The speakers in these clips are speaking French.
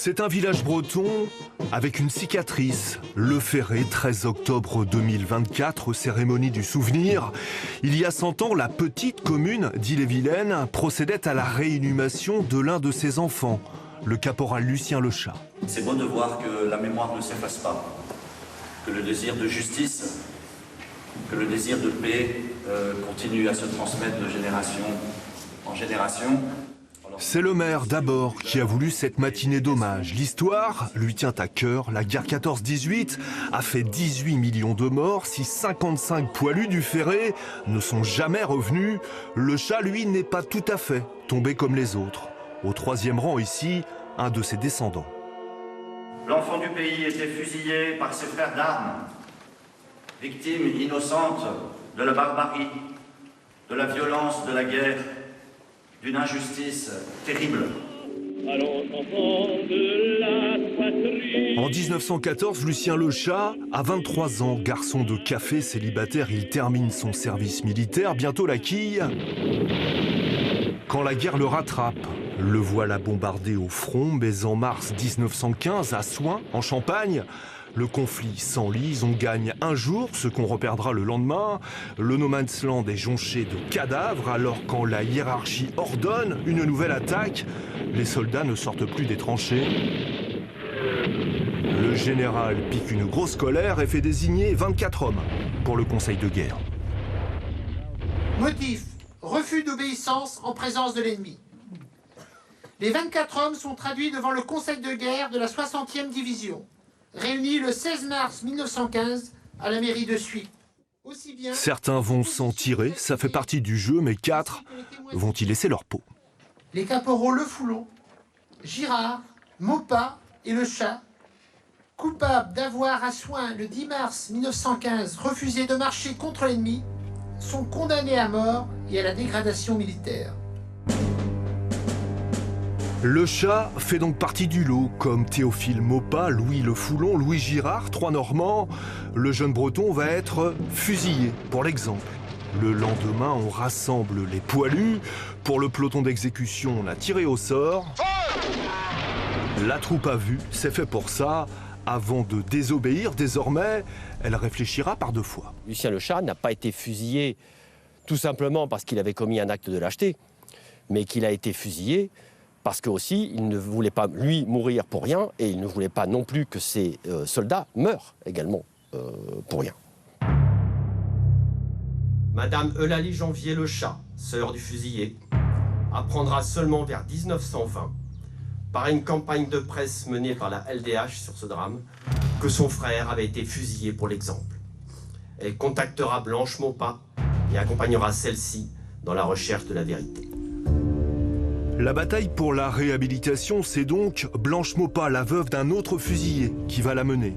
C'est un village breton avec une cicatrice. Le Ferré, 13 octobre 2024, cérémonie du souvenir. Il y a 100 ans, la petite commune d'Ille-et-Vilaine procédait à la réinhumation de l'un de ses enfants, le caporal Lucien Lechat. C'est beau de voir que la mémoire ne s'efface pas, que le désir de justice, que le désir de paix continue à se transmettre de génération en génération. C'est le maire d'abord qui a voulu cette matinée d'hommage. L'histoire lui tient à cœur. La guerre 14-18 a fait 18 millions de morts. Si 55 poilus du Ferré ne sont jamais revenus, Lechat, lui, n'est pas tout à fait tombé comme les autres. Au troisième rang ici, un de ses descendants. L'enfant du pays était fusillé par ses frères d'armes, victime innocente de la barbarie, de la violence de la guerre, d'une injustice terrible. En 1914, Lucien Lechat a 23 ans, garçon de café célibataire, il termine son service militaire, bientôt la quille. Quand la guerre le rattrape, le voilà bombardé au front, mais en mars 1915, à Soins, en Champagne, le conflit s'enlise, on gagne un jour, ce qu'on reperdra le lendemain. Le no man's land est jonché de cadavres, alors quand la hiérarchie ordonne une nouvelle attaque, les soldats ne sortent plus des tranchées. Le général pique une grosse colère et fait désigner 24 hommes pour le conseil de guerre. Motif: refus d'obéissance en présence de l'ennemi. Les 24 hommes sont traduits devant le conseil de guerre de la 60e division. Réunis le 16 mars 1915 à la mairie de Suy. Certains vont s'en tirer, ça fait partie du jeu, mais 4 vont y laisser leur peau. Les caporaux Le Foulon, Girard, Maupas et Lechat, coupables d'avoir à Soins le 10 mars 1915 refusé de marcher contre l'ennemi, sont condamnés à mort et à la dégradation militaire. Lechat fait donc partie du lot, comme Théophile Maupas, Louis Le Foulon, Louis Girard, 3 Normands. Le jeune breton va être fusillé, pour l'exemple. Le lendemain, on rassemble les poilus. Pour le peloton d'exécution, on a tiré au sort. La troupe a vu, c'est fait pour ça. Avant de désobéir, désormais, elle réfléchira par 2 fois. Lucien Lechat n'a pas été fusillé tout simplement parce qu'il avait commis un acte de lâcheté, mais qu'il a été fusillé parce que aussi il ne voulait pas, lui, mourir pour rien, et il ne voulait pas non plus que ses soldats meurent également pour rien. Madame Eulalie Janvier Lechat, sœur du fusillé, apprendra seulement vers 1920, par une campagne de presse menée par la LDH sur ce drame, que son frère avait été fusillé pour l'exemple. Elle contactera Blanche Maupas et accompagnera celle-ci dans la recherche de la vérité. La bataille pour la réhabilitation, c'est donc Blanche Maupas, la veuve d'un autre fusillé, qui va la mener.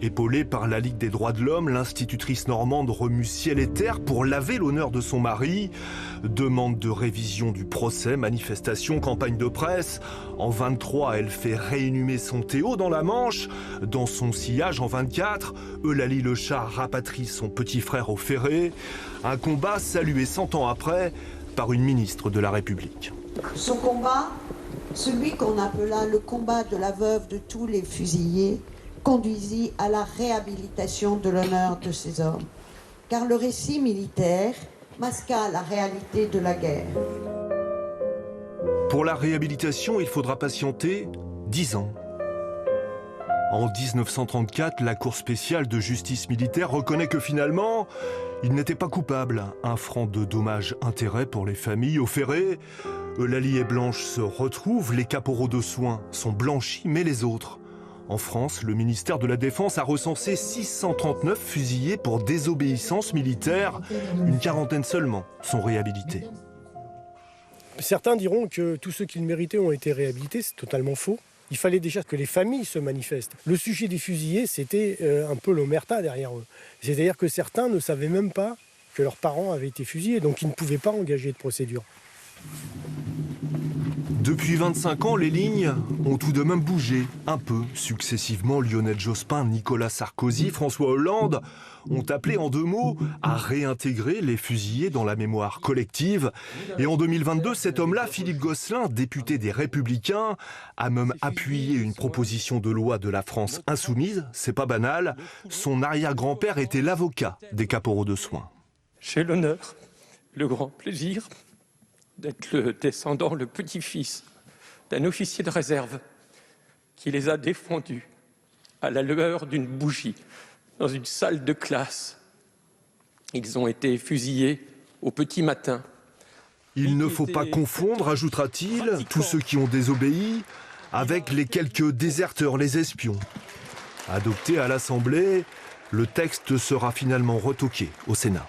Épaulée par la Ligue des droits de l'homme, l'institutrice normande remue ciel et terre pour laver l'honneur de son mari. Demande de révision du procès, manifestation, campagne de presse. En 23, elle fait réinhumer son Théo dans la Manche. Dans son sillage, en 24, Eulalie Lechat rapatrie son petit frère au Ferré. Un combat salué 100 ans après par une ministre de la République. Ce combat, celui qu'on appela le combat de la veuve de tous les fusillés, conduisit à la réhabilitation de l'honneur de ces hommes. Car le récit militaire masqua la réalité de la guerre. Pour la réhabilitation, il faudra patienter 10 ans. En 1934, la Cour spéciale de justice militaire reconnaît que finalement, il n'était pas coupable. 1 franc de dommages-intérêts pour les familles. Au Ferré, Eulalie et Blanche se retrouvent, les caporaux de Soins sont blanchis, mais les autres. En France, le ministère de la Défense a recensé 639 fusillés pour désobéissance militaire. Une quarantaine seulement sont réhabilités. Certains diront que tous ceux qui le méritaient ont été réhabilités, c'est totalement faux. Il fallait déjà que les familles se manifestent. Le sujet des fusillés, c'était un peu l'omerta derrière eux. C'est-à-dire que certains ne savaient même pas que leurs parents avaient été fusillés, donc ils ne pouvaient pas engager de procédure. Depuis 25 ans, les lignes ont tout de même bougé, un peu. Successivement, Lionel Jospin, Nicolas Sarkozy, François Hollande ont appelé en 2 mots à réintégrer les fusillés dans la mémoire collective. Et en 2022, cet homme-là, Philippe Gosselin, député des Républicains, a même appuyé une proposition de loi de la France insoumise. C'est pas banal. Son arrière-grand-père était l'avocat des caporaux de soins. J'ai l'honneur, le grand plaisir d'être le descendant, le petit-fils d'un officier de réserve qui les a défendus à la lueur d'une bougie dans une salle de classe. Ils ont été fusillés au petit matin. Il ne faut pas confondre, ajoutera-t-il, tous ceux qui ont désobéi avec les quelques déserteurs, les espions. Adopté à l'Assemblée, le texte sera finalement retoqué au Sénat.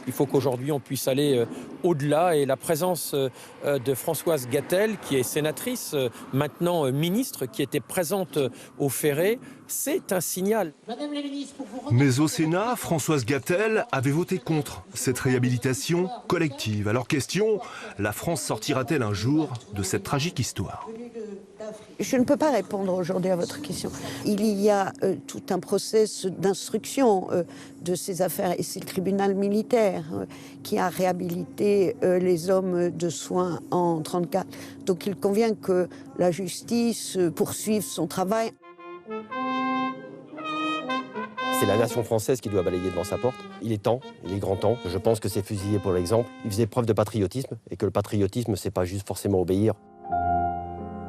Il faut qu'aujourd'hui on puisse aller au-delà et la présence de Françoise Gatel, qui est sénatrice, maintenant ministre, qui était présente au Ferré, c'est un signal. Madame la ministre, pour vous... Mais au Sénat, Françoise Gatel avait voté contre cette réhabilitation collective. Alors question, la France sortira-t-elle un jour de cette tragique histoire ? Je ne peux pas répondre aujourd'hui à votre question. Il y a tout un processus d'instruction de ces affaires et c'est le tribunal militaire qui a réhabilité les hommes de soins en 1934. Donc il convient que la justice poursuive son travail. C'est la nation française qui doit balayer devant sa porte. Il est temps, il est grand temps. Je pense que ces fusillés, pour l'exemple, ils faisaient preuve de patriotisme et que le patriotisme, c'est pas juste forcément obéir.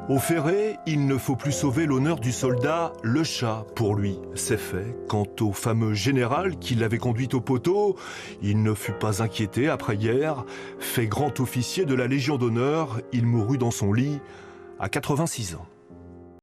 Au Ferré, il ne faut plus sauver l'honneur du soldat Le Chat. Pour lui, c'est fait. Quant au fameux général qui l'avait conduit au poteau, il ne fut pas inquiété après-guerre. Fait grand officier de la Légion d'honneur, il mourut dans son lit à 86 ans.